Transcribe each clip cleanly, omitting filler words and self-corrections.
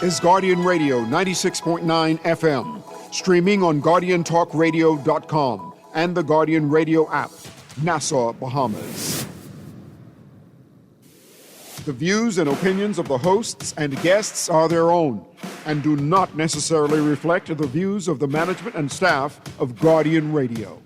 Is Guardian Radio 96.9 FM, streaming on GuardianTalkRadio.com and the Guardian Radio app, Nassau, Bahamas. The views and opinions of the hosts and guests are their own and do not necessarily reflect the views of the management and staff of Guardian Radio.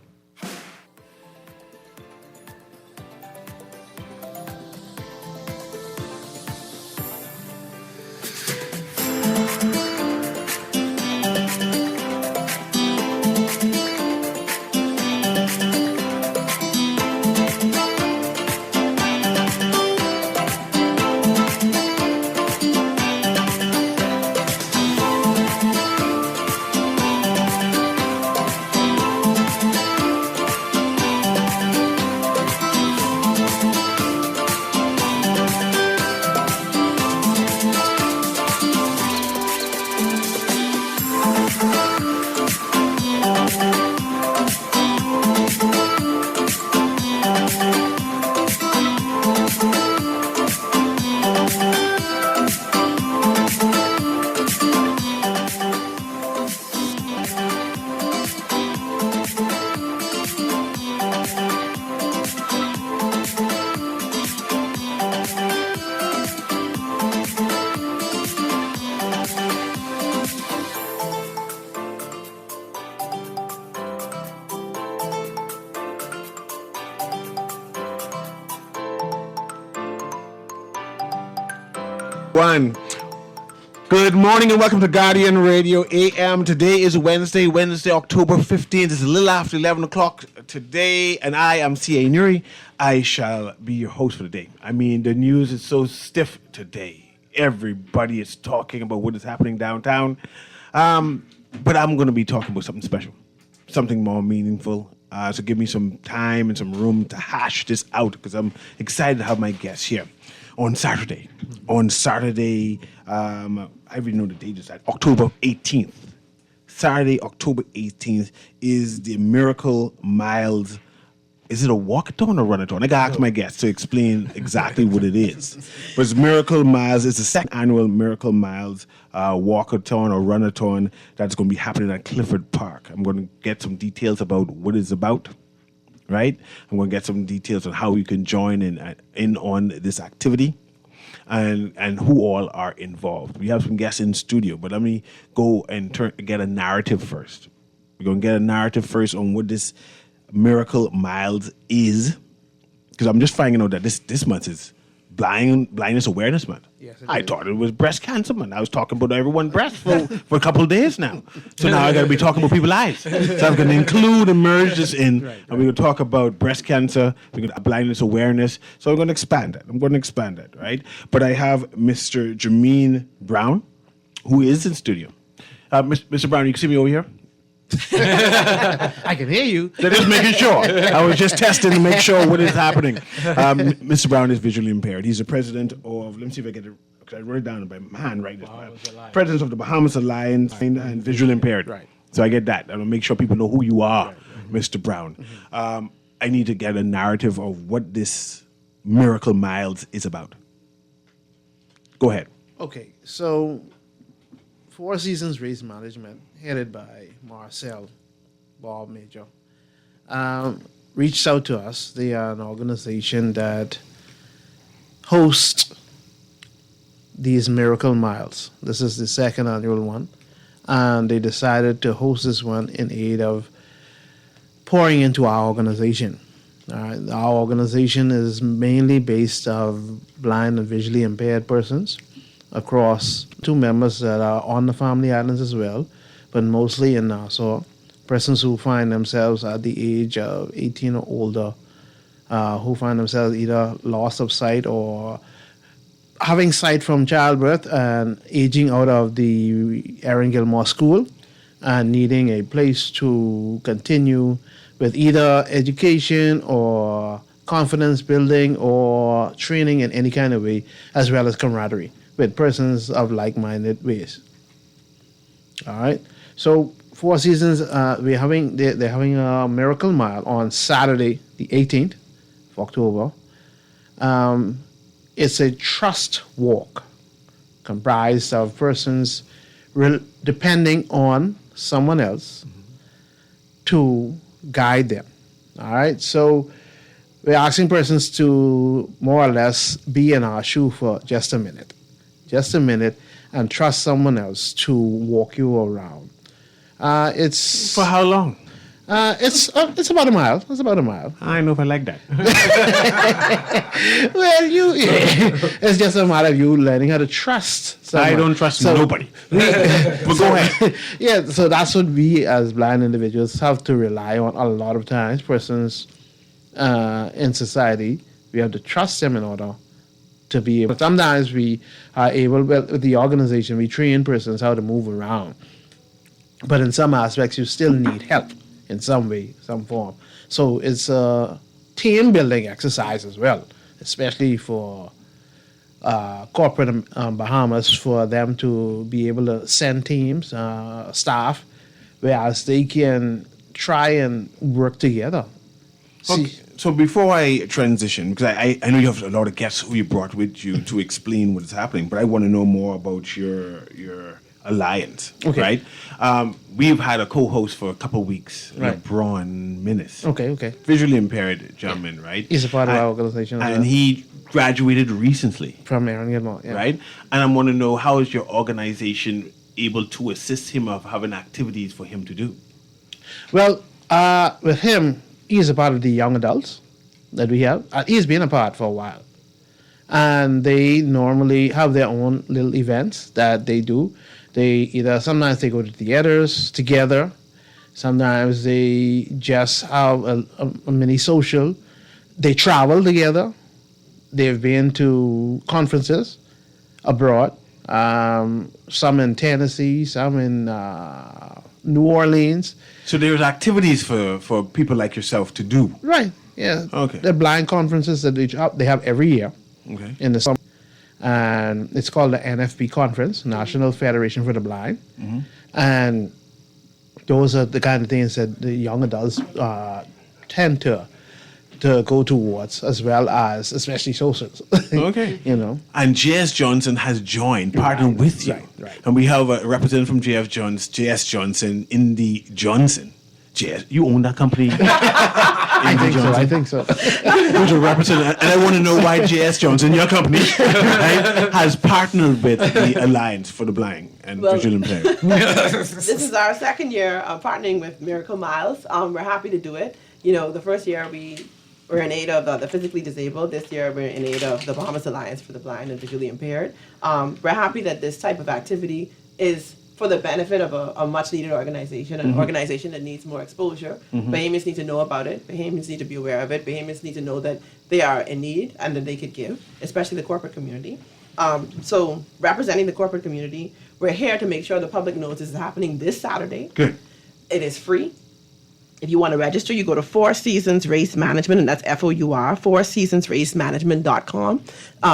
Good morning and welcome to Guardian Radio AM. Today is Wednesday, October 15th. It's a little after 11 o'clock today, and I am C.A. Newry. I shall be your host for the day. I mean, the news is so stiff today. Everybody is talking about what is happening downtown. But I'm going to be talking about something special, something more meaningful. So give me some time and some room to hash this out because I'm excited to have my guests here. On Saturday, I really know the date is that October 18th. Saturday, October 18th is the Miracle Miles. Is it a walkathon or runathon? I gotta ask my guests to explain exactly what it is. But it's Miracle Miles. It's the second annual Miracle Miles walkathon or runathon that's going to be happening at Clifford Park. I'm going to get some details about what it's about. Right? I'm going to get some details on how you can join in on this activity and who all are involved. We have some guests in studio, but let me go and get a narrative first. We're going to get a narrative first on what this Miracle Miles is, because I'm just finding out that this month is Blindness Awareness Month. Yes, I thought it was Breast Cancer Month. I was talking about everyone's breast for a couple of days now. So now I got to be talking about people's lives. So I'm going to merge this in, and we're going to talk about breast cancer, we're going to blindness awareness. So I'm going to expand that. Right? But I have Mr. Jermaine Brown, who is in studio. Mr. Brown, you can see me over here? I can hear you. Just making sure. I was just testing to make sure what is happening. Mr. Brown is visually impaired. He's the president of, let me see if I get it, because I wrote it down by my hand right now. President of the Bahamas Alliance and visually impaired. Right. So I get that. I want to make sure people know who you are, Mr. Brown. Mm-hmm. I need to get a narrative of what this Miracle Miles is about. Go ahead. Okay, so Four Seasons Race Management, headed by Marcel Bob Major, reached out to us. They are an organization that hosts these Miracle Miles. This is the second annual one, and they decided to host this one in aid of pouring into our organization. Our organization is mainly based of blind and visually impaired persons across two members that are on the family islands as well, but mostly in Nassau, persons who find themselves at the age of 18 or older, who find themselves either loss of sight or having sight from childbirth and aging out of the Erin Gilmore School and needing a place to continue with either education or confidence building or training in any kind of way, as well as camaraderie with persons of like-minded ways. All right. So Four Seasons, they're having a Miracle Mile on Saturday, the 18th of October. It's a trust walk. comprised of persons depending on someone else to guide them. All right, so we're asking persons to more or less be in our shoe for just a minute, and trust someone else to walk you around. It's For how long? it's about a mile. It's about a mile. I don't know if I like that. Well, it's just a matter of you learning how to trust someone. I don't trust nobody. But go ahead. Yeah, so that's what we as blind individuals have to rely on a lot of times. Persons in society, we have to trust them in order to be able. Sometimes we are able, well, with the organization, we train persons how to move around. But in some aspects, you still need help in some way, some form. So it's a team building exercise as well, especially for corporate Bahamas, for them to be able to send teams, staff, whereas they can try and work together. Okay. See, So before I transition, because I know you have a lot of guests who you brought with you to explain what is happening, but I want to know more about your alliance, Okay. right? We've had a co-host for a couple of weeks, Right. Braun Minnis. okay. Visually impaired gentleman, right? He's a part of And- our organization as And well. he graduated recently, From Aaron Gilmore, yeah. right? And I want to know, how is your organization able to assist him of having activities for him to do? Well, with him, he is a part of the young adults that we have. He's been a part for a while. And they normally have their own little events that they do. Sometimes they go to theaters together. Sometimes they just have a mini social. They travel together. They've been to conferences abroad. Some in Tennessee, some in New Orleans. So there's activities for people like yourself to do. Right. Yeah. Okay. The blind conferences that they have every year Okay. in the summer, and it's called the NFB conference, National Federation for the Blind, and those are the kind of things that the young adults tend to go towards, as well as especially socials. Okay. You know. And J.S. Johnson has joined, partnered with you. Right. And we have a representative from J.S. Johnson, Indy Johnson. J.S., you own that company? I think so. Who's a representative? And I want to know why J.S. Johnson, your company, right, has partnered with the Alliance for the Blind and Visually Impaired. This is our second year partnering with Miracle Miles. We're happy to do it. You know, the first year we were in aid of the physically disabled. This year we're in aid of the Bahamas Alliance for the Blind and Visually Impaired. We're happy that this type of activity is for the benefit of a much needed organization, an organization that needs more exposure. Bahamians need to know about it. Bahamians need to be aware of it. Bahamians need to know that they are in need and that they could give, especially the corporate community. So representing the corporate community, we're here to make sure the public knows this is happening this Saturday. Good. It is free. If you want to register, you go to Four Seasons Race Management, and that's FOUR, fourseasonsracemanagement.com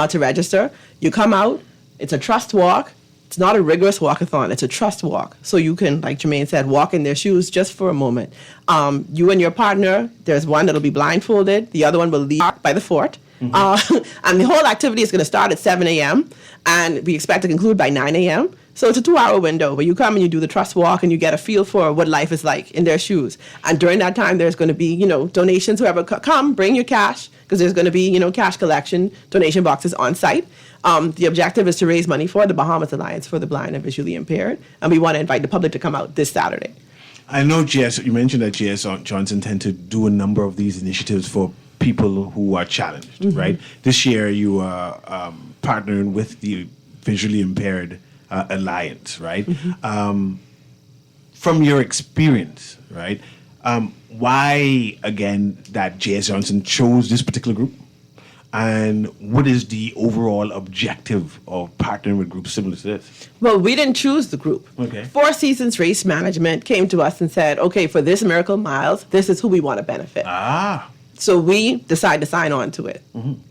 to register. You come out. It's a trust walk. It's not a rigorous walkathon. It's a trust walk. So you can, like Jermaine said, walk in their shoes just for a moment. You and your partner, there's one that'll be blindfolded. The other one will lead by the fort. And the whole activity is going to start at 7 a.m. and we expect to conclude by 9 a.m. So it's a 2-hour window where you come and you do the trust walk and you get a feel for what life is like in their shoes. And during that time, there's going to be, donations. Whoever come, bring your cash, because there's going to be, cash collection, donation boxes on site. The objective is to raise money for the Bahamas Alliance for the Blind and Visually Impaired. And we want to invite the public to come out this Saturday. I know you mentioned that J.S. Johnson tend to do a number of these initiatives for people who are challenged, right? This year you are partnering with the Visually Impaired Alliance, right? From your experience, right? Why, again, that J.S. Johnson chose this particular group? And what is the overall objective of partnering with groups similar to this? Well, we didn't choose the group. Okay. Four Seasons Race Management came to us and said, okay, for this Miracle Miles, this is who we want to benefit. Ah. So we decided to sign on to it.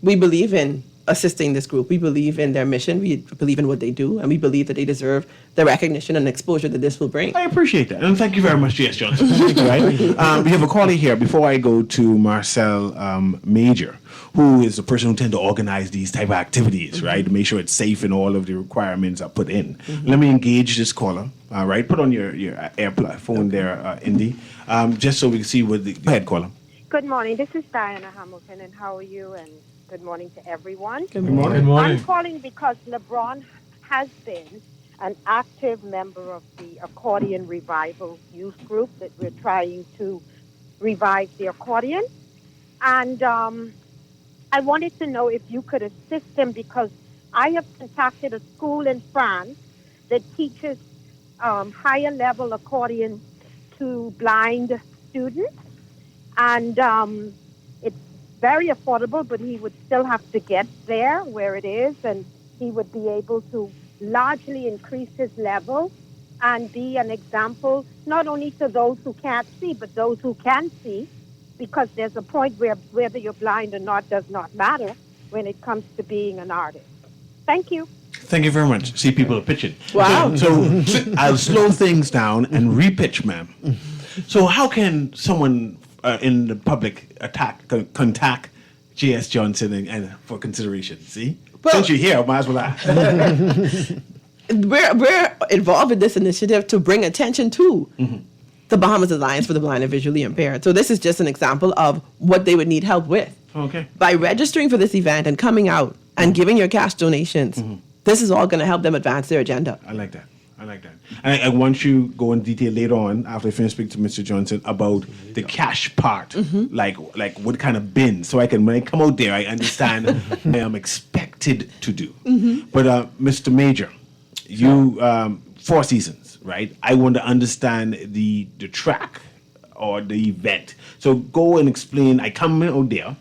We believe in assisting this group. We believe in their mission, we believe in what they do, and we believe that they deserve the recognition and exposure that this will bring. I appreciate that, and thank you very much, J.S. Johnson. Thank you, right? We have a caller here. Before I go to Marcel Major, who is the person who tends to organize these type of activities, right, to make sure it's safe and all of the requirements are put in. Let me engage this caller. All right, put on your phone there, Indy, just so we can see what the... Go ahead, caller. Good morning. This is Diana Hamilton, and how are you? And good morning to everyone. Good morning. Good morning. I'm calling because LeBron has been an active member of the Accordion Revival Youth Group that we're trying to revive the accordion. And I wanted to know if you could assist him because I have contacted a school in France that teaches higher level accordion to blind students. And it's very affordable, but he would still have to get there where it is, and he would be able to largely increase his level and be an example, not only to those who can't see, but those who can see, because there's a point where whether you're blind or not does not matter when it comes to being an artist. Thank you. Thank you very much. See, people are pitching. Wow. So I'll slow things down and repitch, ma'am. So how can someone in the public contact J.S. Johnson and for consideration? See? Well, since you're here, I might as well ask. We're involved in this initiative to bring attention to the Bahamas Alliance for the Blind and Visually Impaired. So this is just an example of what they would need help with. Okay. By registering for this event and coming out and giving your cash donations, this is all going to help them advance their agenda. I like that. I like that. And I want you to go in detail later on after I finish speaking to Mr. Johnson about the cash part, like what kind of bin, so I can, when I come out there, I understand what I am expected to do. But Mr. Major, you 4 seasons, right? I want to understand the track or the event. So go and explain. I come out there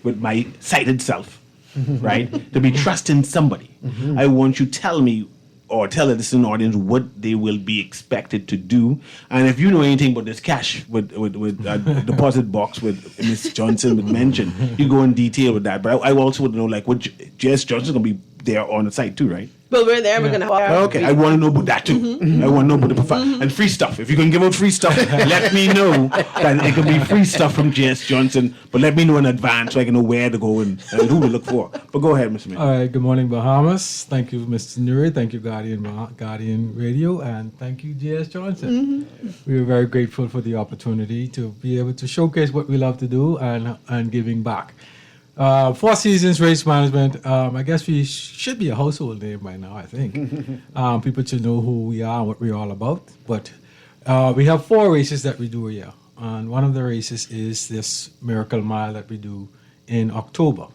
with my sighted self, right? To be trusting somebody. I want you to tell me or tell the listening audience what they will be expected to do. And if you know anything about this cash with deposit box with Ms. Johnson would mention, you go in detail with that. But I also would know like what J.S. Johnson going to be there on the site too, right? Well, we're there. We're going to have... Okay, I want to know about that too. I want to know about the and free stuff. If you can give out free stuff, let me know that it can be free stuff from J.S. Johnson. But let me know in advance so I can know where to go and who to look for. But go ahead, Mr. Mayor. All right. Good morning, Bahamas. Thank you, Mr. Newry. Thank you, Guardian Radio, and thank you, J.S. Johnson. We are very grateful for the opportunity to be able to showcase what we love to do and giving back. 4 Seasons Race Management, I guess we should be a household name by now, I think. People should know who we are and what we're all about. But we have 4 races that we do a year. And one of the races is this Miracle Mile that we do in October.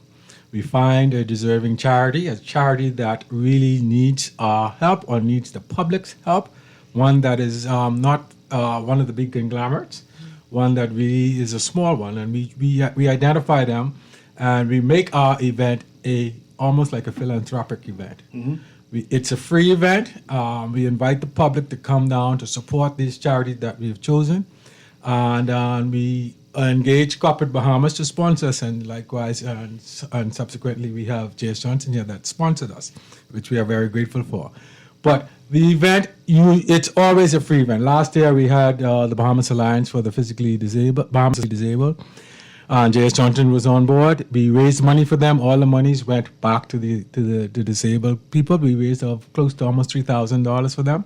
We find a deserving charity, a charity that really needs our help or needs the public's help, one that is not one of the big conglomerates, one that really is a small one. And we identify them. And we make our event almost like a philanthropic event. It's a free event. We invite the public to come down to support these charities that we've chosen. And we engage Corporate Bahamas to sponsor us. And likewise, and subsequently, we have J.S. Johnson here that sponsored us, which we are very grateful for. But the event, it's always a free event. Last year, we had the Bahamas Alliance for the Bahamas Physically Disabled. J.S. Johnson was on board. We raised money for them. All the monies went back to the disabled people. We raised close to almost $3,000 for them.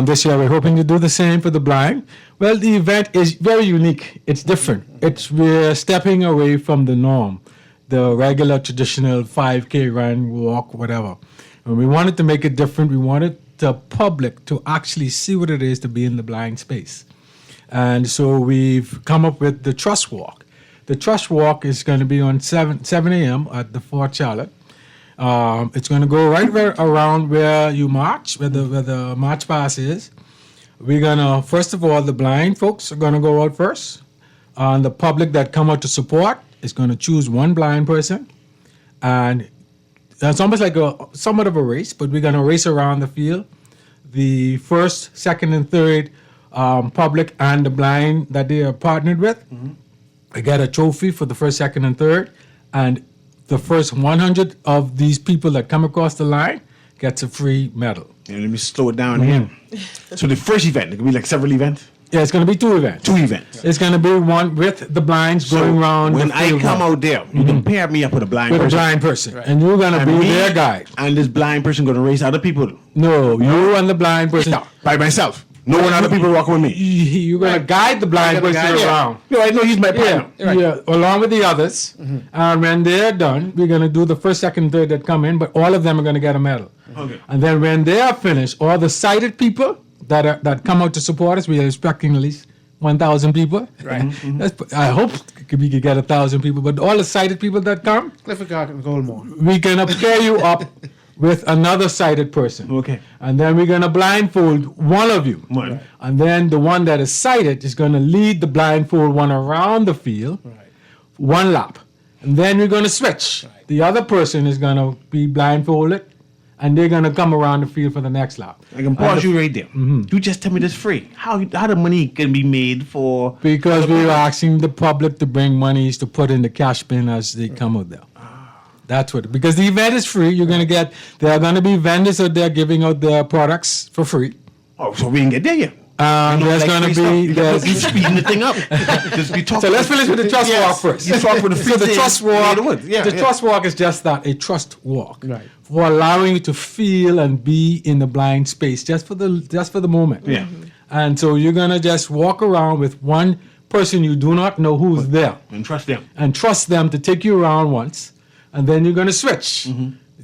This year, we're hoping to do the same for the blind. Well, the event is very unique. It's different. We're stepping away from the norm, the regular traditional 5K run, walk, whatever. And we wanted to make it different. We wanted the public to actually see what it is to be in the blind space. And so we've come up with the Trust Walk. The Trust Walk is going to be on 7 a.m. at the Fort Charlotte. It's going to go right around where you march, where the march pass is. We're going to, first of all, the blind folks are going to go out first. And the public that come out to support is going to choose one blind person. And it's almost like somewhat of a race, but we're going to race around the field. The first, second, and third public and the blind that they are partnered with. They get a trophy for the first, second, and third. And the first 100 of these people that come across the line gets a free medal. Yeah, let me slow it down again. So the first event, it could be like several events? Yeah, it's going to be 2 events. 2 events. It's going to be one with the blinds So going around. when the I field come round out there, you can pair me up with a blind with a person. blind person, and you're going to And be me their guide. And this blind person going to race other people. No, you and the blind person. No, by myself. No one other people walking with me. You're going to guide the blind You're gonna person guide- around. No, I know he's my Yeah, partner. yeah, along with the others. And when they're done, we're going to do the first, second, third that come in, but all of them are going to get a medal. Okay. And then when they are finished, all the sighted people that come out to support us, we are expecting at least 1,000 people. Right. I hope we could get 1,000 people, but all the sighted people that come, Clifford Cock and Goldmore. we're going to pair you up with another sighted person. Okay. And then we're going to blindfold one of you. One. Right. And then the one that is sighted is going to lead the blindfold one around the field, one lap. And then we're going to switch. The other person is going to be blindfolded, and they're going to come around the field for the next lap. I can pause you right there. You just tell me this free. How the money can be made for... Because we were asking the public to bring monies to put in the cash bin as they come out there. That's what, because the event is free. You're going to get, there are going to be vendors out there giving out their products for free. Oh, so we can get there yet? There's going to be, there's, You speeding the thing up. Just be talking. so let's finish with the trust walk first. You talk with the So the free trust thing, walk, the wood. Yeah, the yeah. trust walk is just that, a trust walk. Right. For allowing you to feel and be in the blind space, just for the moment. Yeah. And so you're going to just walk around with one person you do not know who's there. And trust them. And trust them to take you around once, and then you're going to switch.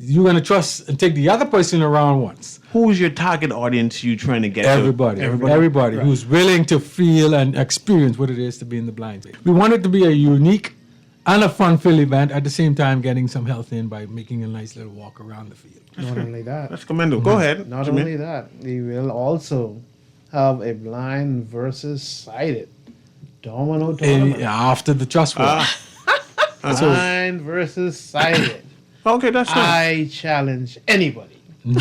You're going to trust and take the other person around once. Who's your target audience you trying to get Everybody, to? everybody who's willing to feel and experience what it is to be in the blind space. We want it to be a unique and a fun-filled event, at the same time getting some health in by making a nice little walk around the field. Not only that. That's commendable. Go ahead. Not Jermaine. only that, we will also have a blind versus sighted domino tournament. After the trust walk. Blind versus sighted. Okay, that's fine. I challenge anybody.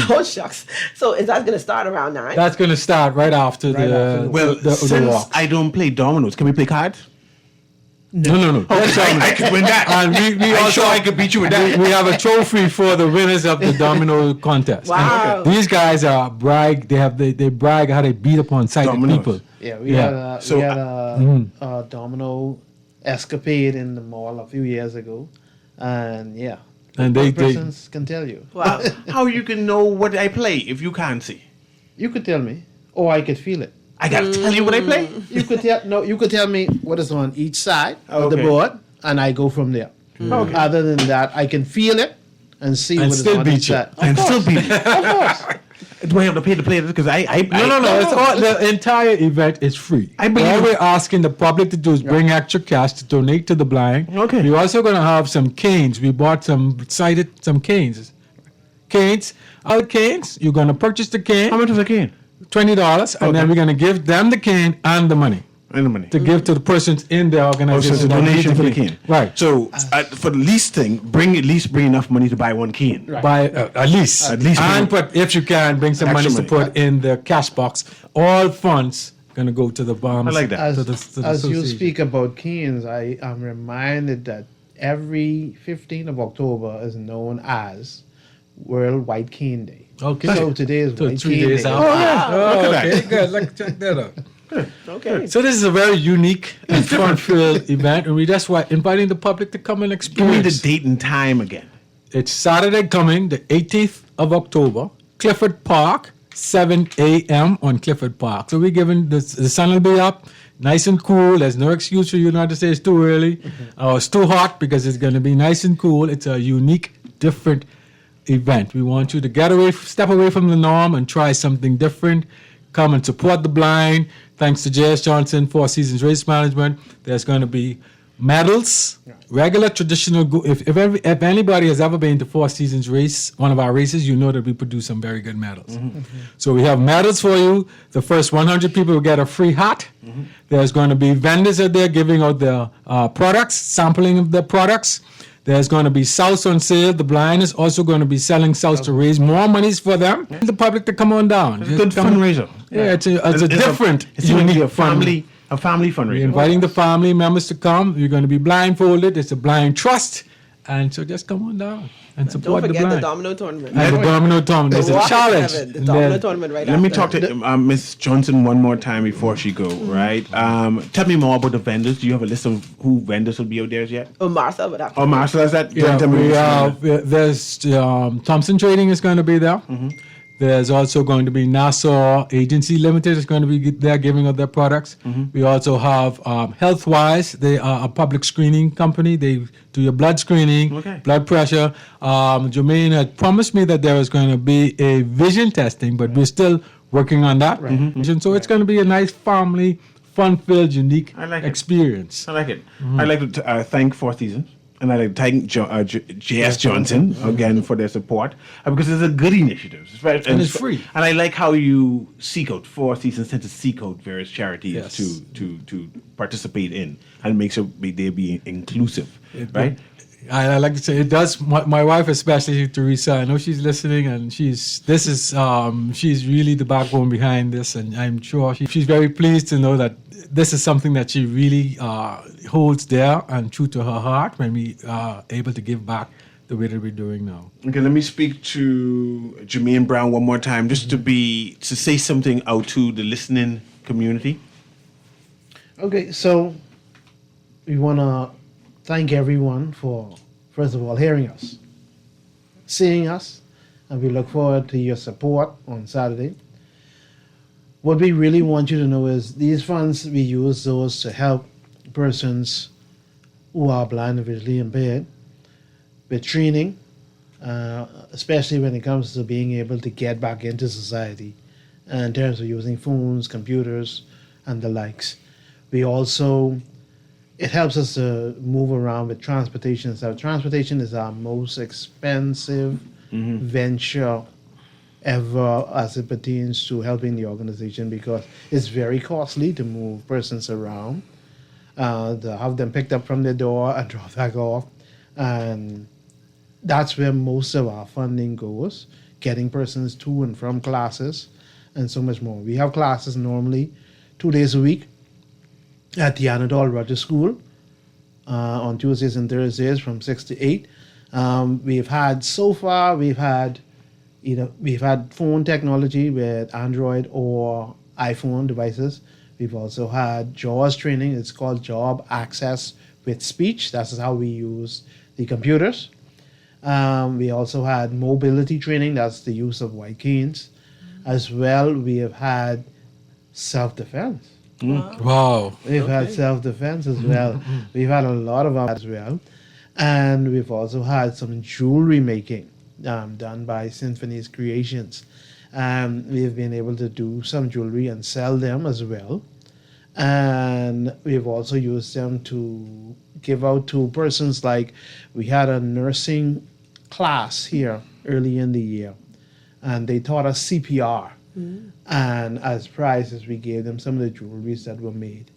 Oh shucks. So is that going to start around 9? That's going to start right after the Well, the since walk. I don't play dominoes, can we play cards? No. That's I could win that. And we I'm also sure I could beat you with that. we have a trophy for the winners of the domino contest. Wow. And these guys are brag. They brag how they beat upon sighted Dominoes. people. Yeah, we Yeah. had a, So, we had a domino escapade in the mall a few years ago, and yeah, And one they person can tell you. Wow. How you can know what I play if you can't see? You could tell me, or I could feel it. I gotta tell you what I play. You could tell you could tell me what is on each side of the Okay. board, and I go from there. Okay. Other than that, I can feel it and see And what is still on beat each you. side. And still beat me. Of course. Do I have to pay to play this? Because I No. It's all, the entire event is free. I believe- All we're asking the public to do is bring extra cash to donate to the blind. Okay. We're also going to have some canes. We bought some canes. Our canes, you're going to purchase the cane, How much is a can? $20, and then we're going to give them the cane and the money And the money. to give to the persons in the Oh, so organization. it's a that need donation for the cane. can. Right. So for the least thing, at least bring enough money to buy one can. By at least. At least And money. but if you can, bring some money Extra to money. put in the cash box. All funds going to go to the bombs. I like that. As, To the as you association. speak about canes, I am reminded that every 15th of October is known as World White Cane Day. Okay. So today is So White 3 Cane days Day. out. Look at that. Okay, good. Let's check that out. Okay. So this is a very unique and fun-filled event, and we just inviting the public to come and Give me the experience. date and time again. It's Saturday coming, the 18th of October, Clifford Park, 7 a.m. on Clifford Park. So we're giving the sun will be up, nice and cool. There's no excuse for you not to say it's too early or it's too hot, because it's going to be nice and cool. It's a unique, different event. We want you to step away from the norm and try something different. Come and support the blind. Thanks to J.S. Johnson, Four Seasons Race Management. There's going to be medals, regular traditional. If anybody has ever been to Four Seasons race, one of our races, you know that we produce some very good medals. So we have medals for you. The first 100 people will get a free hat. There's going to be vendors out there giving out their products, sampling of the products. There's going to be sauce on sale. The blind is also going to be selling sauce to raise more monies for them. The public to come on down. It's a good fundraiser. Yeah, it's a different, It's going to be unique a family We're fundraiser. inviting the family members to come. You're going to be blindfolded. It's a blind trust And so just come on down and Don't support the forget the blind. domino tournament. And the domino tournament. There's The a walk is challenge. heaven, The And domino then- tournament right Let me after. talk to Miss Johnson one more time before she go, right? Tell me more about the vendors. Do you have a list of who vendors will be out there yet? Oh, Martha would have to. Oh, Marcel, is that? Yeah, tell me there's Thompson Trading is going to be there. There's also going to be Nassau Agency Limited is going to be there giving out their products. We also have Healthwise. They are a public screening company. They do your blood screening, Okay. blood pressure. Jermaine had promised me that there was going to be a vision testing, but we're still working on that. So it's going to be a nice family, fun-filled, unique I like it. experience. I like it. I'd like to thank Four Seasons. And I'd like to thank J.S. Johnson again for their support because it's a good initiative. And it's free. And I like how you seek out, Four Seasons tend to seek out various charities Yes. to participate in and make sure they be inclusive, right? I like to say it does. My wife, especially Teresa, I know she's listening, and she's really the backbone behind this, and I'm sure she's very pleased to know that this is something that she really holds dear and true to her heart when we are able to give back the way that we're doing now. Okay, let me speak to Jermaine Brown one more time, just to say something out to the listening community. Okay, so we want to thank everyone for, first of all, hearing us, seeing us, and we look forward to your support on Saturday. What we really want you to know is these funds, we use those to help persons who are blind and visually impaired with training, especially when it comes to being able to get back into society in terms of using phones, computers, and the likes. We also, it helps us to move around with transportation. So transportation is our most expensive venture ever as it pertains to helping the organization because it's very costly to move persons around, to have them picked up from their door and dropped back off. And that's where most of our funding goes, getting persons to and from classes and so much more. We have classes normally 2 days a week at the Anadol Rogers School on Tuesdays and Thursdays from 6 to 8. We've had phone technology with Android or iPhone devices. We've also had JAWS training. It's called Job Access with Speech. That's how we use the computers. We also had mobility training. That's the use of white canes. As well, we have had self-defense. Wow. We've had self-defense as well. We've had a lot of them as well. And we've also had some jewelry making done by Symphony's Creations. We've been able to do some jewelry and sell them as well. And we've also used them to give out to persons like we had a nursing class here early in the year. And they taught us CPR. And as prizes, we gave them some of the jewelries that were made.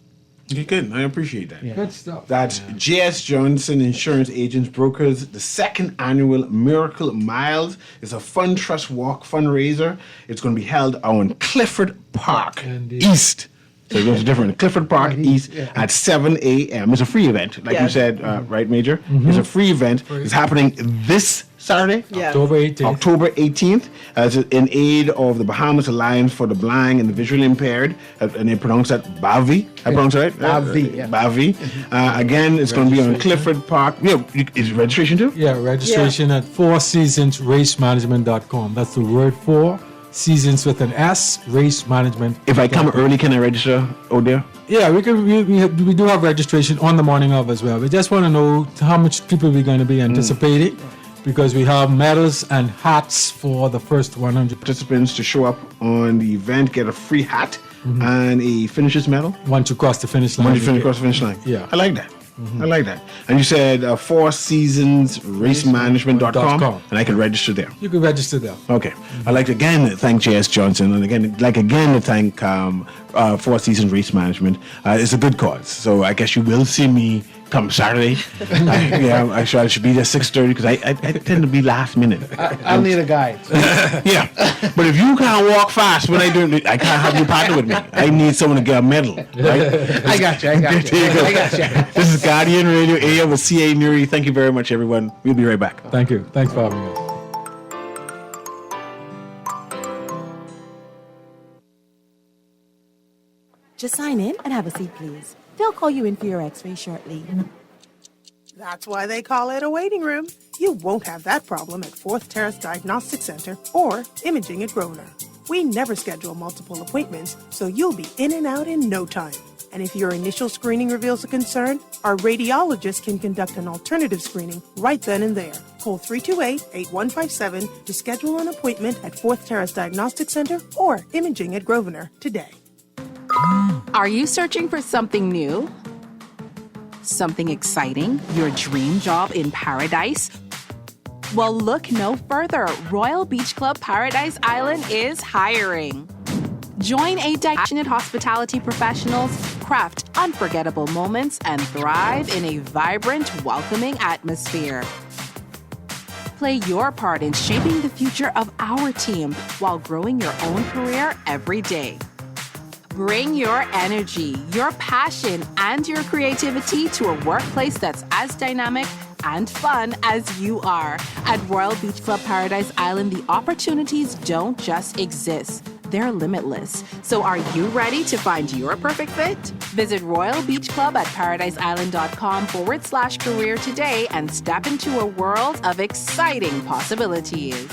Okay, good. I appreciate that. Yeah. Good stuff. That's J.S. Johnson Insurance Agents Brokers. The second annual Miracle Miles is a fund trust walk fundraiser. It's going to be held on Clifford Park Indeed. East. So it's different. Clifford Park Right, East yeah. at 7 a.m. It's a free event, like you Yes. said, right, Major? It's a free event. It's happening this Saturday. Yeah. October 18th. October 18th, as in aid of the Bahamas Alliance for the Blind and the Visually Impaired, and they pronounce that BAVI. I pronounce it right? BAVI, yeah. BAVI. Again, it's going to be on Clifford Park. Yeah, is it registration too? Yeah, registration at fourseasonsracemanagement.com. That's the word for seasons with an S, race management. If I come early, can I register out there? Yeah, we do have registration on the morning of as well. We just want to know how much people we're going to be anticipating because we have medals and hats for the first 100. Participants to show up on the event get a free hat and a finisher's medal. Once you cross the finish line. When you finish across the finish line. Yeah. I like that. I like that. And you said fourseasonsracemanagement.com and I can register there. You can register there. Okay. I'd like to again thank J.S. Johnson and again to thank Four Seasons Race Management. It's a good cause. So I guess you will see me come Saturday. I should be there 6:30 because I tend to be last minute. I'll need a guide. Yeah, but if you can't walk fast when I can't have you partner with me. I need someone to get a medal. Right? I got you. I got you. This is Guardian Radio AM with CA Newry. Thank you very much, everyone. We'll be right back. Thank you. Thanks for having us. Just sign in and have a seat, please. They'll call you in for your x-ray shortly. That's why they call it a waiting room. You won't have that problem at 4th Terrace Diagnostic Center or Imaging at Grosvenor. We never schedule multiple appointments, so you'll be in and out in no time. And if your initial screening reveals a concern, our radiologist can conduct an alternative screening right then and there. Call 328-8157 to schedule an appointment at 4th Terrace Diagnostic Center or Imaging at Grosvenor today. Are you searching for something new? Something exciting? Your dream job in paradise? Well, look no further. Royal Beach Club Paradise Island is hiring. Join a passionate hospitality professionals, craft unforgettable moments, and thrive in a vibrant, welcoming atmosphere. Play your part in shaping the future of our team while growing your own career every day. Bring your energy, your passion, and your creativity to a workplace that's as dynamic and fun as you are. At Royal Beach Club Paradise Island, the opportunities don't just exist. They're limitless. So are you ready to find your perfect fit? Visit Royal Beach Club at paradiseisland.com/career today and step into a world of exciting possibilities.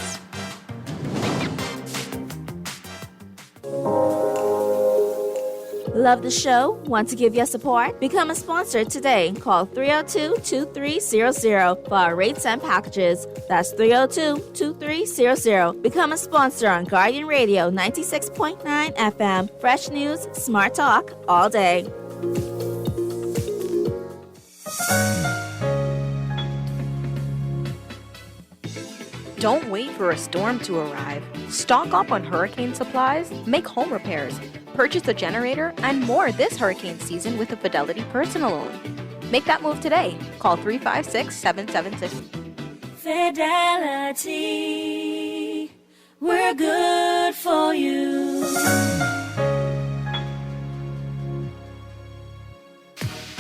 Love the show? Want to give your support? Become a sponsor today. Call 302-2300 for our rates and packages. That's 302-2300. Become a sponsor on Guardian Radio 96.9 FM. Fresh news, smart talk, all day. Don't wait for a storm to arrive. Stock up on hurricane supplies, make home repairs, purchase a generator, and more this hurricane season with a Fidelity personal loan. Make that move today. Call 356-7760. Fidelity, we're good for you.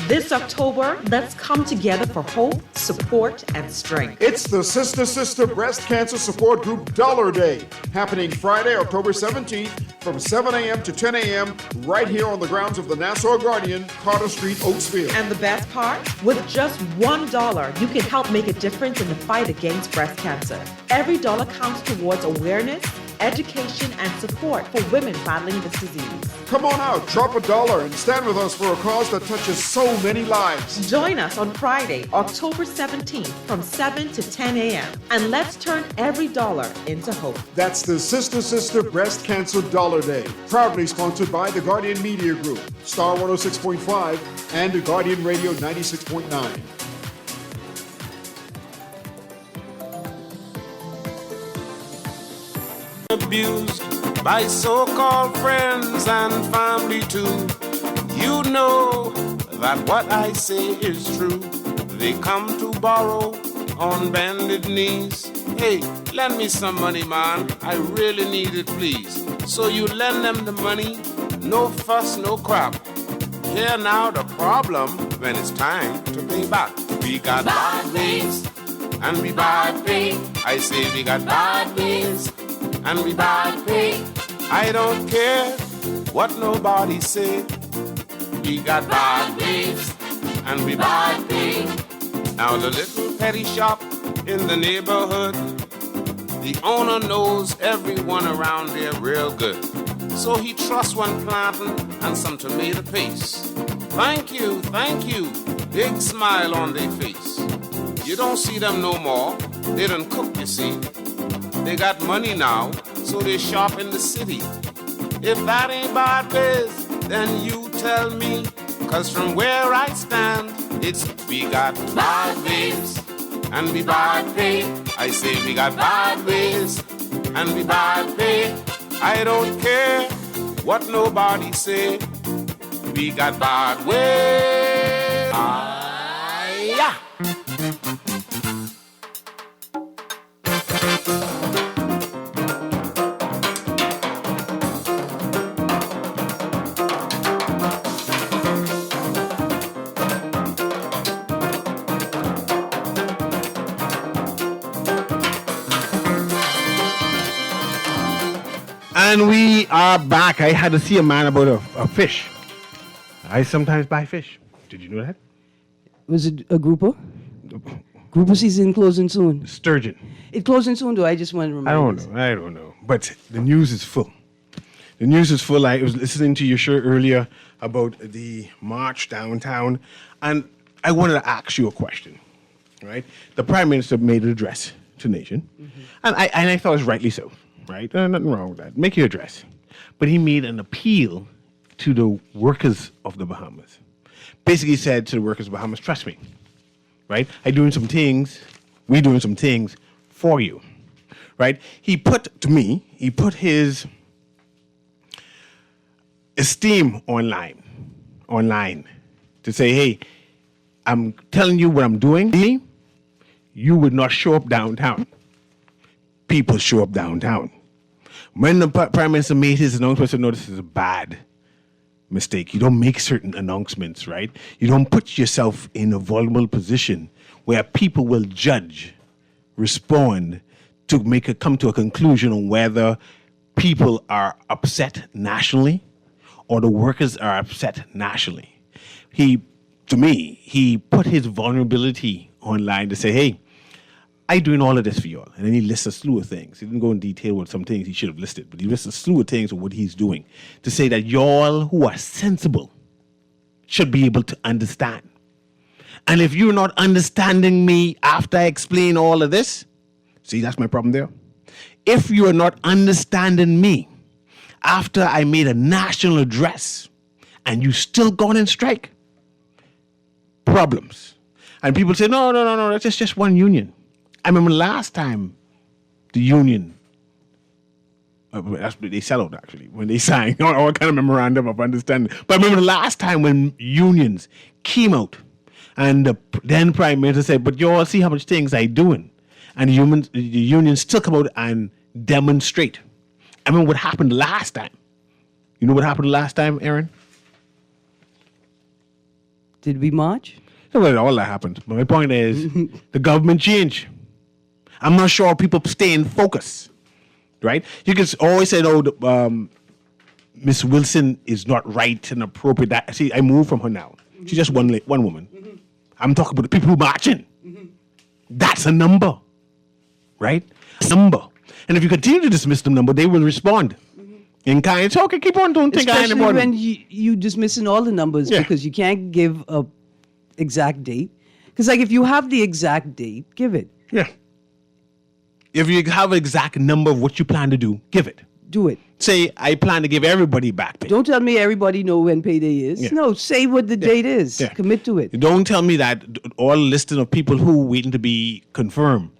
This October, let's come together for hope, support, and strength. It's the Sister Breast Cancer Support Group Dollar Day, happening Friday, October 17th from 7 a.m. to 10 a.m. right here on the grounds of the Nassau Guardian, Carter Street, Oaksville. And the best part? With just $1, you can help make a difference in the fight against breast cancer. Every dollar counts towards awareness, education, and support for women battling this disease. Come on out, drop $1 and stand with us for a cause that touches so many lives. Join us on Friday, October 17th from 7 to 10 a.m. and let's turn every dollar into hope. That's the Sister Breast Cancer Dollar Day, proudly sponsored by the Guardian Media Group, Star 106.5 and the Guardian Radio 96.9. Abused by so-called friends and family too. You know that what I say is true. They come to borrow on bended knees. Hey, lend me some money, man. I really need it, please. So you lend them the money, no fuss, no crap. Here now the problem when it's time to pay back. We got bad ways and we bad pay. I say we got bad ways and we bad pay. I don't care what nobody say. We got bad ways and we bad pay. Now the little petty shop in the neighborhood, the owner knows everyone around there real good. So he trusts one plantain and some tomato paste. Thank you, big smile on their face. You don't see them no more, they done cook, you see. They got money now, so they shop in the city. If that ain't bad biz, then you tell me. Cause from where I stand, it's we got bad ways and we bad pay. I say we got bad ways and we bad pay. I don't care what nobody say. We got bad ways. yeah. And we are back. I had to see a man about a fish. I sometimes buy fish. Did you know that? Was it a grouper? Grouper season closing soon. Sturgeon. It closing soon, though. I just want to remind you. I don't know. But the news is full. The news is full. I was listening to your show earlier about the march downtown, and I wanted to ask you a question. Right? The Prime Minister made an address to the nation, and I thought it was rightly so. Right? Nothing wrong with that. Make your address. But he made an appeal to the workers of the Bahamas. Basically said to the workers of the Bahamas, trust me. Right? We're doing some things for you. Right? He put his esteem online to say, hey, I'm telling you what I'm doing. You would not show up downtown. People show up downtown. When the Prime Minister made his announcement, I said, no, this is a bad mistake. You don't make certain announcements, right? You don't put yourself in a vulnerable position where people will judge, respond, to come to a conclusion on whether people are upset nationally or the workers are upset nationally. He put his vulnerability online to say, hey, I'm doing all of this for y'all. And then he lists a slew of things. He didn't go in detail with some things he should have listed, but he lists a slew of things of what he's doing to say that y'all who are sensible should be able to understand. And if you're not understanding me after I explain all of this, see, that's my problem there. If you are not understanding me after I made a national address and you still gone in strike, problems. And people say, no, that's just one union. I remember last time the union, they sell out actually, when they signed all kind of memorandum of understanding. But I remember the last time when unions came out and the then Prime Minister said, but you all see how much things I doing. And the unions still come out and demonstrate. I remember what happened last time. You know what happened last time, Aaron? Did we march? Well, all that happened. But my point is, the government changed. I'm not sure people stay in focus, right? You can always say, oh, Miss Wilson is not right and appropriate. See, I moved from her now. She's just one woman. I'm talking about the people who marching. That's a number, right? Number. And if you continue to dismiss the number, they will respond. In kind, it's okay, keep on doing things. Especially when you dismissing all the numbers because you can't give a exact date. Because like if you have the exact date, give it. Yeah. If you have an exact number of what you plan to do, give it. Do it. Say, I plan to give everybody back pay. Don't tell me everybody know when payday is. Yeah. No, say what the date is. Yeah. Commit to it. Don't tell me that all listing of people who waiting to be confirmed.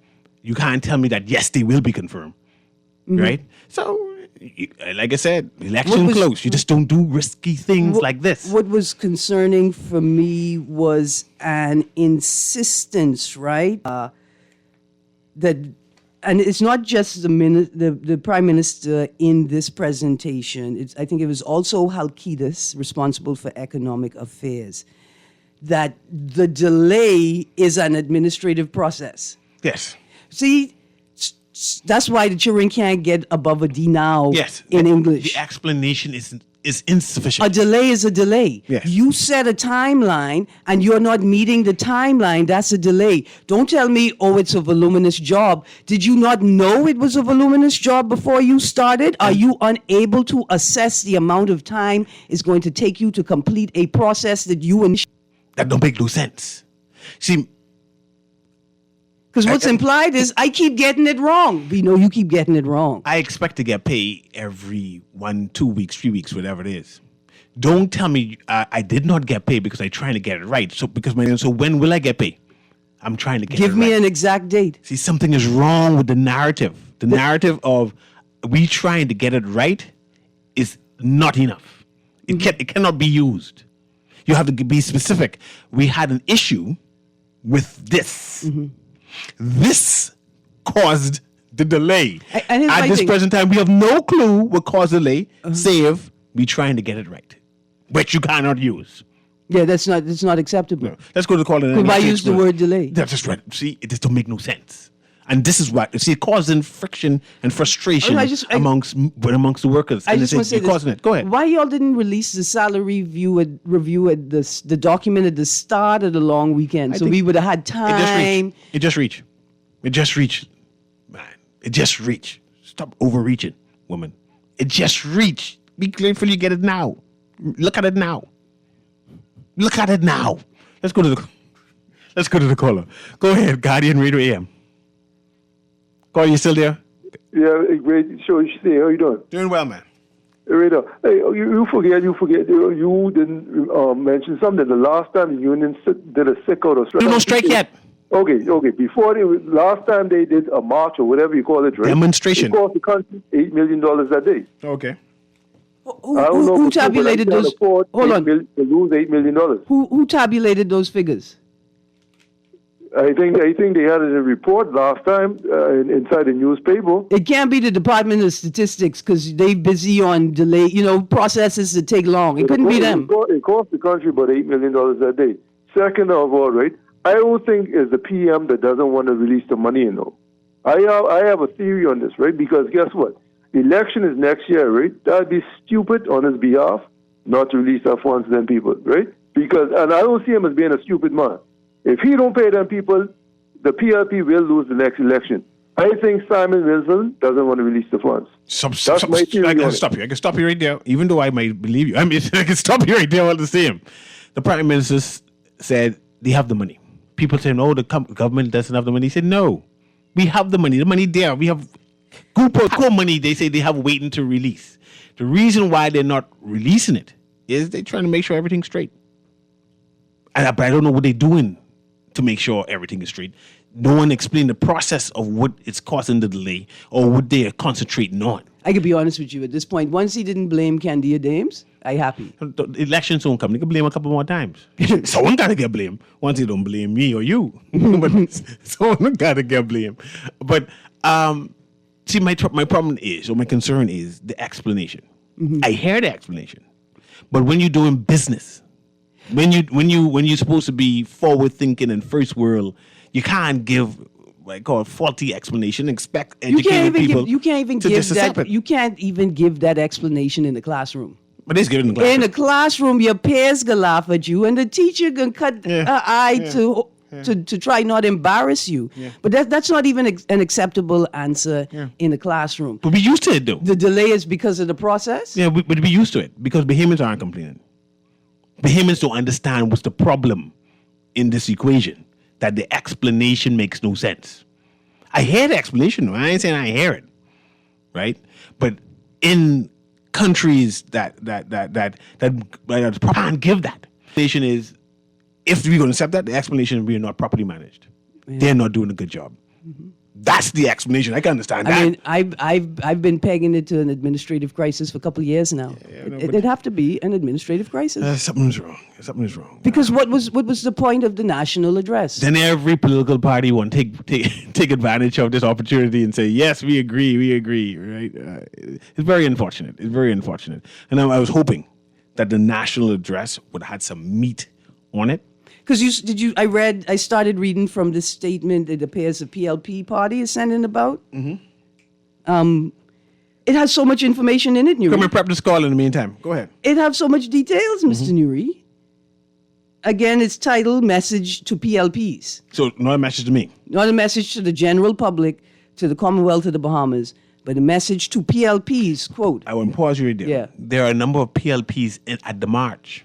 You can't tell me that, yes, they will be confirmed. Right? So, like I said, election close. You just don't do risky things like this. What was concerning for me was an insistence, right? That, and it's not just the Prime Minister in this presentation. I think it was also Halkidas, responsible for economic affairs, that the delay is an administrative process. Yes. See, that's why the children can't get above a D now in English. The explanation is insufficient. A delay is a delay. Yes. You set a timeline and you're not meeting the timeline. That's a delay. Don't tell me, oh, it's a voluminous job. Did you not know it was a voluminous job before you started? Are you unable to assess the amount of time it's going to take you to complete a process that you initiated? That don't make no sense. See, because what's implied is I keep getting it wrong. We know you keep getting it wrong. I expect to get paid every 1, 2 weeks, 3 weeks, whatever it is. Don't tell me I did not get paid because I'm trying to get it right. So when will I get paid? I'm trying to get it right. Give me an exact date. See, something is wrong with the narrative. The narrative of we trying to get it right is not enough. It cannot be used. You have to be specific. We had an issue with this. This caused the delay. And here's At my this thing. present time, we have no clue what caused the delay, save we trying to get it right, which you cannot use. Yeah, that's not acceptable. No. Let's go to the caller. Why use the word delay? That's just right. See, it just don't make no sense. And this is what, see, it causing friction and frustration amongst the workers. I And just they want to say you're causing this. it. Go ahead. Why y'all didn't release the salary review at the document at the start of the long weekend, so we would have had time? It just reached. Man. It just reached. Stop overreaching, woman. It just reached. Be grateful you get it now. Look at it now. Look at it now. Let's go to the caller. Go ahead, Guardian Radio AM. Call, you still there? Yeah, great show. How you doing? Doing well, man. Right up. Hey, you forget. You didn't mention something. The last time the union did a sick out or strike. No strike yet. Okay. Before last time they did a march or whatever you call it, right? Demonstration. It cost the country $8 million that day. Okay. Who tabulated those? Hold on. To lose $8 million. Who tabulated those figures? I think they had it in a report last time inside the newspaper. It can't be the Department of Statistics because they busy on delay, processes that take long. It couldn't be them. It cost the country about $8 million that day. Second of all, right, I don't think it's the PM that doesn't want to release the money, I have a theory on this, right? Because guess what? The election is next year, right? That'd be stupid on his behalf not to release our funds to them people, right? And I don't see him as being a stupid man. If he don't pay them people, the PLP will lose the next election. I think Simon Wilson doesn't want to release the funds. That's my theory. I can stop you. I can stop you right there, even though I might believe you. I mean, I can stop you right there all the same. The Prime Minister said they have the money. People say, no, the government doesn't have the money. He said, no, we have the money. The money there. We have good money they say they have waiting to release. The reason why they're not releasing it is they're trying to make sure everything's straight. But I don't know what they're doing to make sure everything is straight. No one explained the process of what is causing the delay or what they are concentrating on. I could be honest with you at this point. Once he didn't blame Candia Dames, I happy. The elections won't come. They can blame a couple more times. Someone got to get blamed. Once they don't blame me or you. But someone got to get blamed. But see, my problem is, or my concern is the explanation. I hear the explanation. But when you're doing business, when you're supposed to be forward thinking and first world, you can't give what I call faulty explanation. Expect educated people. You can't even give that explanation in the classroom. But it's given in the classroom. In the classroom, your peers can laugh at you, and the teacher can cut her eye to try not embarrass you. Yeah. But that's not even an acceptable answer in the classroom. But we used to it though. The delay is because of the process. Yeah, but we used to it because Bahamians aren't complaining. Bahamians don't understand what's the problem in this equation, that the explanation makes no sense. I hear the explanation, though. I ain't saying I hear it, right? But in countries that can't give that, the explanation is, if we're going to accept that, the explanation is we are not properly managed. Yeah. They're not doing a good job. Mm-hmm. That's the explanation. I can understand that. I mean, I've been pegging it to an administrative crisis for a couple of years now. It'd have to be an administrative crisis. Something's wrong. Something's wrong. Because what was the point of the national address? Then every political party want to take advantage of this opportunity and say, yes, we agree, right? It's very unfortunate. And I was hoping that the national address would have had some meat on it. Because I started reading from this statement that appears the PLP party is sending about. Mm-hmm. It has so much information in it, Newry. Come and prep this call in the meantime. Go ahead. It has so much details, Mr. Newry. Again, it's titled Message to PLPs. So not a message to me. Not a message to the general public, to the Commonwealth of the Bahamas, but a message to PLPs, quote. I will pause you right there. Yeah. There are a number of PLPs at the march.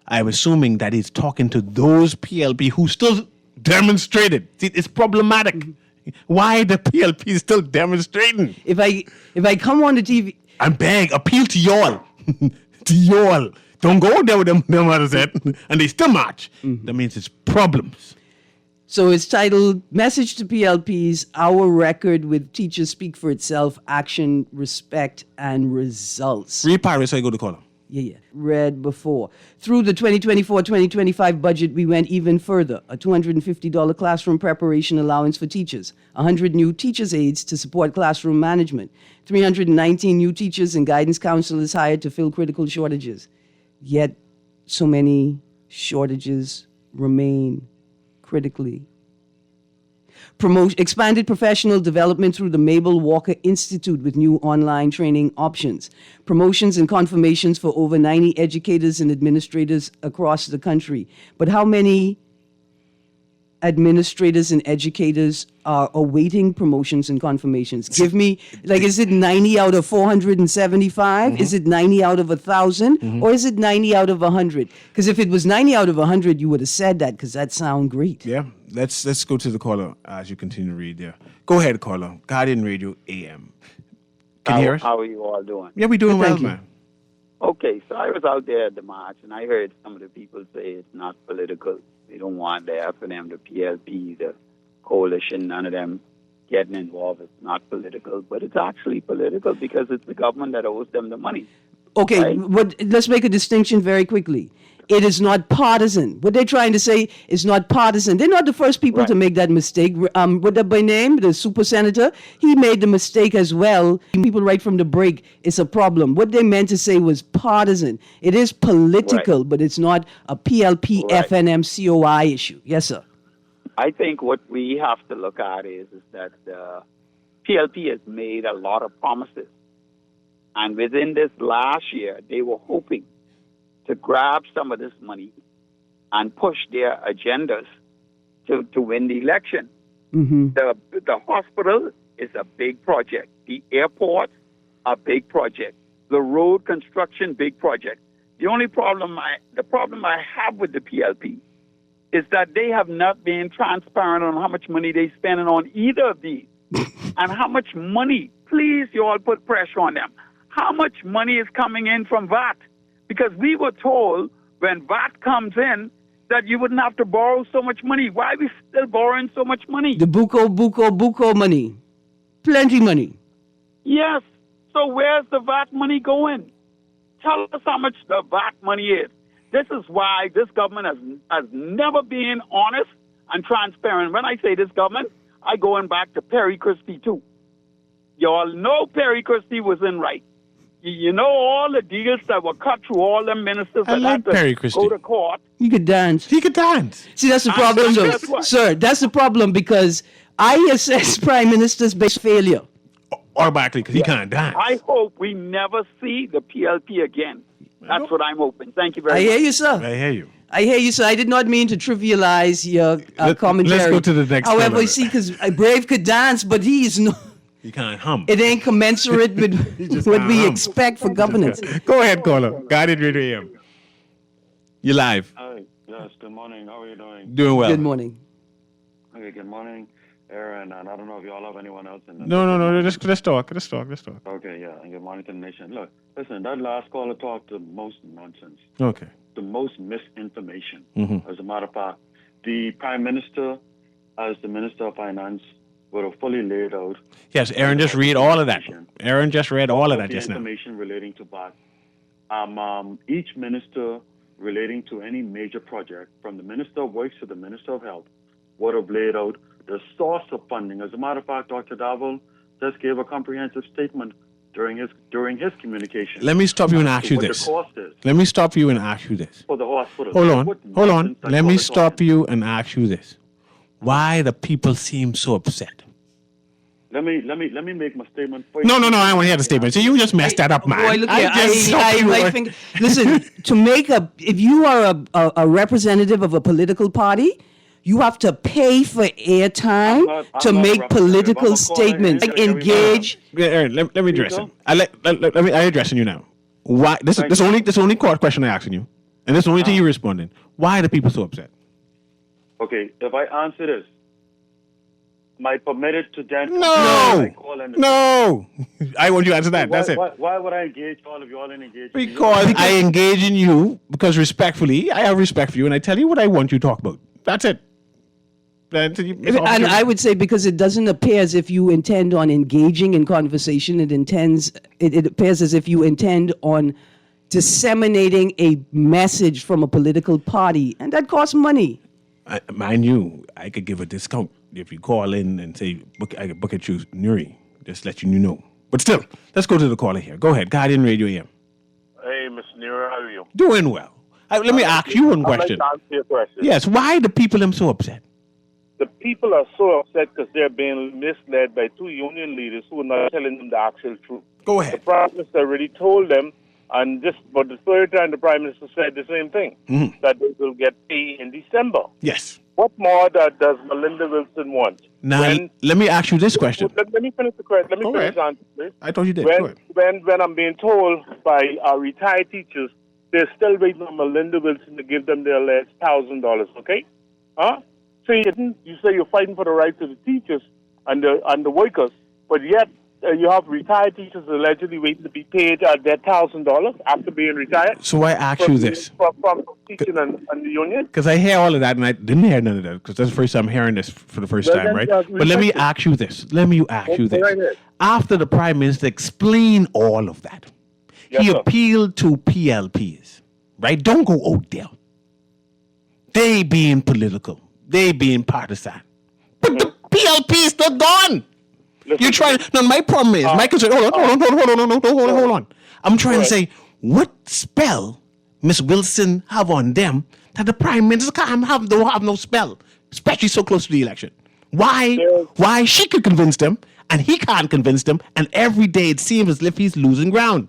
I'm assuming that he's talking to those PLP who still demonstrated. See, it's problematic. Mm-hmm. Why the PLP still demonstrating? If I come on the TV and beg, appeal to y'all, don't go there with them others and they still march. Mm-hmm. That means it's problems. So it's titled Message to PLPs, Our Record with Teachers Speak for Itself, Action, Respect, and Results. Read part so I go to call him. read before. Through the 2024-2025 budget, we went even further. A $250 classroom preparation allowance for teachers, 100 new teachers' aides to support classroom management, 319 new teachers and guidance counselors hired to fill critical shortages. Yet, so many shortages remain critically. Expanded professional development through the Mabel Walker Institute with new online training options. Promotions and confirmations for over 90 educators and administrators across the country. But how many administrators and educators are awaiting promotions and confirmations? Give me, is it 90 out of 475? Is it 90 out of 1,000? Or is it 90 out of 100? Because if it was 90 out of 100, you would have said that, because that sounds great. Yeah, let's go to the caller as you continue to read there. Go ahead, caller. Guardian Radio AM. Can you hear us? How are you all doing? Yeah, we're doing well, man. Okay, so I was out there at the march, and I heard some of the people say it's not political. They don't want the FNM, the PLP, the coalition, none of them getting involved. It's not political, but it's actually political because it's the government that owes them the money. Okay, but let's make a distinction very quickly. It is not partisan. What they're trying to say is not partisan. They're not the first people to make that mistake. What by name, the super senator, he made the mistake as well. People right from the break, it's a problem. What they meant to say was partisan. It is political, but it's not a PLP, FNM, COI issue. Yes, sir. I think what we have to look at is that PLP has made a lot of promises. And within this last year, they were hoping to grab some of this money and push their agendas to win the election. The hospital is a big project. The airport, a big project. The road construction, big project. The only problem I have with the PLP is that they have not been transparent on how much money they're spending on either of these. And how much money, please, you all put pressure on them. How much money is coming in from VAT? Because we were told when VAT comes in that you wouldn't have to borrow so much money. Why are we still borrowing so much money? The buco money. Plenty money. Yes. So where's the VAT money going? Tell us how much the VAT money is. This is why this government has never been honest and transparent. When I say this government, I going back to Perry Christie too. You all know Perry Christie was in right. You know all the deals that were cut through all the ministers that had to go to court. He could dance. He could dance. See, that's the problem, though. Sir, that's the problem, because I assess prime ministers based failure. Automatically, because he can't dance. I hope we never see the PLP again. That's what I'm hoping. Thank you very much. I hear you, sir. I hear you. I hear you, sir. I did not mean to trivialize your commentary. Let's go to the next However, caller. you see, because Brave could dance, but he is not. You can't hum. It ain't commensurate with what we expect for governance. Go ahead, caller. Guardian Radio AM. You're live. Hi. Yes, good morning. How are you doing? Doing well. Good morning. Okay, good morning, Aaron. And I don't know if you all have anyone else in the No. Let's talk. Okay, yeah. And good morning to the nation. Look, listen, that last caller talked the most nonsense. Okay. The most misinformation. Mhm. As a matter of fact, the Prime Minister, as the Minister of Finance, would have fully laid out. Yes, Aaron just read all of that. Aaron just read all of that the just now. information relating to VAT. Each minister relating to any major project, from the Minister of Works to the Minister of Health, would have laid out the source of funding. As a matter of fact, Dr. Davel just gave a comprehensive statement during his communication. Let me stop you and ask you what this. the cost is Let me stop you and ask you this. for the hospital. Hold on. What nonsense that Let me caller stop you and ask you this. Why the people seem so upset? Let me make my statement for you. No, I want to hear the statement. So you just messed that up, man. Boy, look here. I think, listen, if you are a representative of a political party, you have to pay for airtime to make political statements. Like engage. Yeah, Aaron, let me address it. I'm addressing you now. Why? This is only court question I'm asking you, and this is the only thing you're responding. Why are the people so upset? Okay, if I answer this, am I permitted to then? No. I want you to answer that. That's it. Why would I engage all of you all in engagement? Because I engage in you, because respectfully, I have respect for you, and I tell you what I want you to talk about. That's it. And I would say because it doesn't appear as if you intend on engaging in conversation. It appears as if you intend on disseminating a message from a political party, and that costs money. Mind you, I could give a discount if you call in and say, I could book at you, Newry. Just let you know. But still, let's go to the caller here. Go ahead, Guardian Radio AM. Hey, Mr. Newry, how are you? Doing well. Let me ask you one question. I'd like to answer your question. Yes, why the people are so upset? The people are so upset because they're being misled by two union leaders who are not telling them the actual truth. Go ahead. The Prime Minister already told them, and but the third time the Prime Minister said the same thing, that they will get paid in December. Yes. What more does Melinda Wilson want? Now, let me ask you this question. Let me finish the question. Let me finish the answer, please. I thought you did. Go ahead. When I'm being told by our retired teachers, they're still waiting on Melinda Wilson to give them their last $1,000, okay? Huh? So you say you're fighting for the rights of the teachers and the workers, but yet you have retired teachers allegedly waiting to be paid their $1,000 after being retired. So I ask you this. From teaching and the union? Because I hear all of that, and I didn't hear none of that, because that's the first time I'm hearing this for the first time, right? But let me ask you this. After the Prime Minister explained all of that, he appealed to PLPs, right? Don't go out there. They being political. They being partisan. But the PLP is still gone. You try. No, my problem is, my concern. Hold on. I'm trying to say, what spell Miss Wilson have on them that the Prime Minister can't have no spell, especially so close to the election? Why she could convince them and he can't convince them, and every day it seems as if he's losing ground.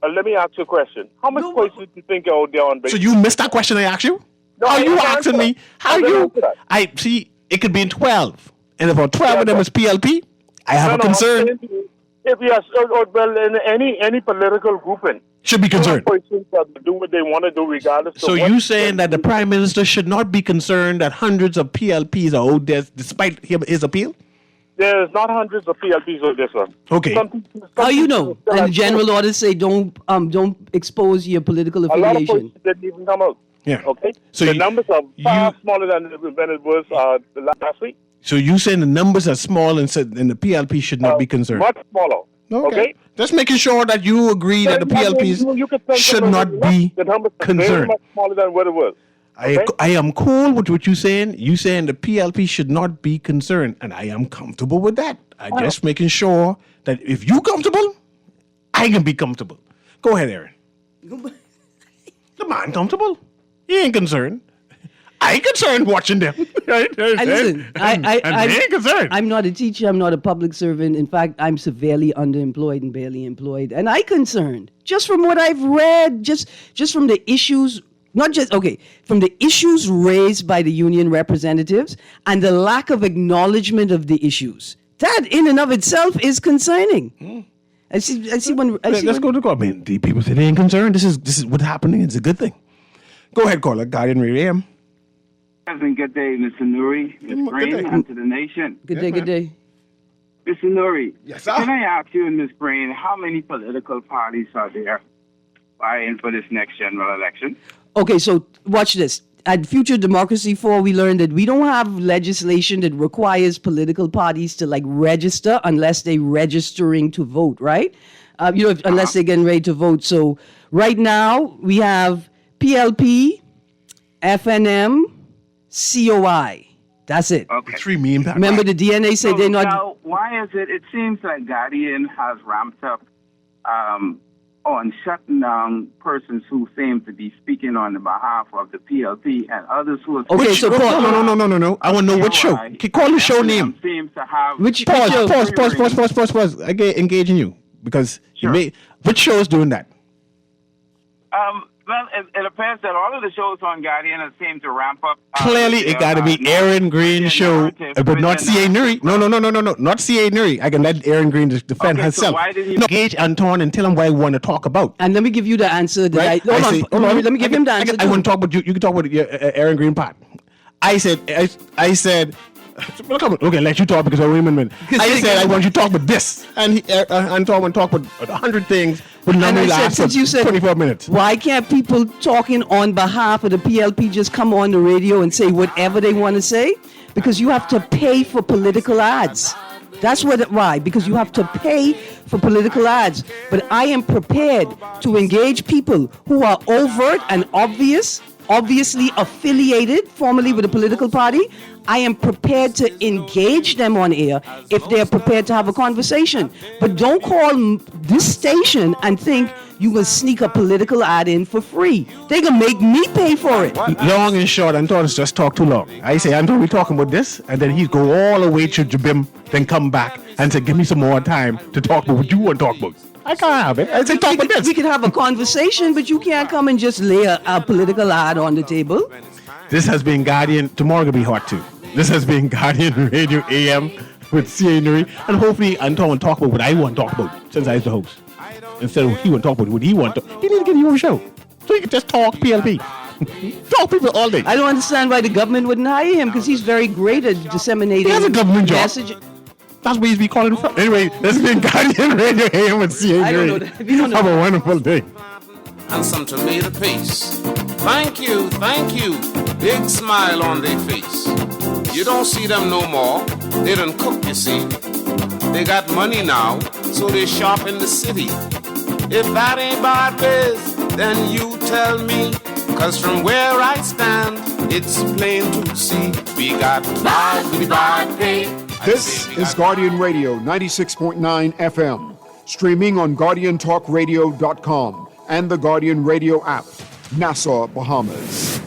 Let me ask you a question. How much points do you think are out there on base? So you missed that question I asked you? No, are you asking me? I see. It could be in 12, and if 12 of them is PLP, I have a concern. If yes, well, in any political grouping should be concerned. Do what they want to do, regardless. So you saying that the Prime Minister should not be concerned that hundreds of PLPs are out there, despite his appeal? There's not hundreds of PLPs out there, sir. Okay. How you know? And general orders say don't expose your political affiliation. A lot of points didn't even come out. Yeah. Okay. So the numbers are far smaller than when it was last week. So you saying the numbers are small and the PLP should not be concerned? Much smaller. Okay. Just making sure that you agree that the PLPs should not be the numbers are concerned. very much smaller than what it was. Okay? I am cool with what you're saying. You saying the PLP should not be concerned, and I am comfortable with that. I'm just making sure that if you're comfortable, I can be comfortable. Go ahead, Aaron. The man comfortable. He ain't concerned. I ain't concerned watching them. Right? Listen, I ain't concerned. I'm not a teacher. I'm not a public servant. In fact, I'm severely underemployed and barely employed. And I'm concerned. Just from what I've read, just from the issues, from the issues raised by the union representatives and the lack of acknowledgement of the issues. That in and of itself is concerning. I see Let's go to court. Man, the people say they ain't concerned. This is what's happening. It's a good thing. Go ahead, caller. Guardian Radio AM. Good day, Mr. Newry, Ms. Brain, and to the nation. Good day. Mr. Newry, yes, sir. Can I ask you, Ms. Brain, how many political parties are there vying for this next general election? Okay, so watch this. At Future Democracy 4, we learned that we don't have legislation that requires political parties to register unless they're registering to vote, right? Unless they're getting ready to vote. So right now we have PLP, FNM, COI. That's it. Okay. 3 million. Remember, the DNA said they're not. Now, why is it? It seems like Guardian has ramped up on shutting down persons who seem to be speaking on the behalf of the PLP and others who are. Okay, so no. I want to know which show. Call the show name. Seems to have which pause. I get engaging you because which show is doing that? Well, it appears that all of the shows on Guardian seem to ramp up. Clearly, it got to be Aaron Green show, but not C.A. Newry. No, not C.A. Newry. I can let Aaron Green defend herself. So why did he engage Anton and tell him what I want to talk about? And let me give you the answer. Right? Hold on. Let me give him the answer. I want to talk about you. You can talk about your Aaron Green part. I said. Okay, let you talk because I'm women. I said I want you to talk about this, and Anton want to talk about 100 things, but none will last for 24 minutes. Why can't people talking on behalf of the PLP just come on the radio and say whatever they want to say? Because you have to pay for political ads. That's why, because you have to pay for political ads. But I am prepared to engage people who are overt and obviously affiliated formally with a political party. I am prepared to engage them on air if they're prepared to have a conversation. But don't call this station and think you will sneak a political ad in for free. They're going to make me pay for it. Long and short, Anton's just talk too long. I say, Anton, we're talking about this, and then he'd go all the way to Jabim, then come back and say, give me some more time to talk about what you want to talk about. I can't have it. I say, talk about this. We can have a conversation, but you can't come and just lay a political ad on the table. This has been Guardian. Tomorrow will be hot too. This has been Guardian Radio AM with C.A. Newry, and hopefully Anton will talk about what I want to talk about since I was the host. Instead of he want to talk about what he want to. He need to get your own show. So you can just talk PLP. Talk people all day. I don't understand why the government wouldn't hire him, because he's very great at disseminating. He has a government job. Message. That's what he's be calling from. Anyway, this has been Guardian Radio AM with C.A. I don't know Newry. that. If you don't know Have a that. wonderful day. And some tomato paste. Thank you, big smile on their face. You don't see them no more, they done cook, you see. They got money now, so they shop in the city. If that ain't bad biz, then you tell me. Cause from where I stand, it's plain to see. We got bad pay. This is Guardian Radio 96.9 FM, streaming on GuardianTalkRadio.com and the Guardian Radio app, Nassau, Bahamas.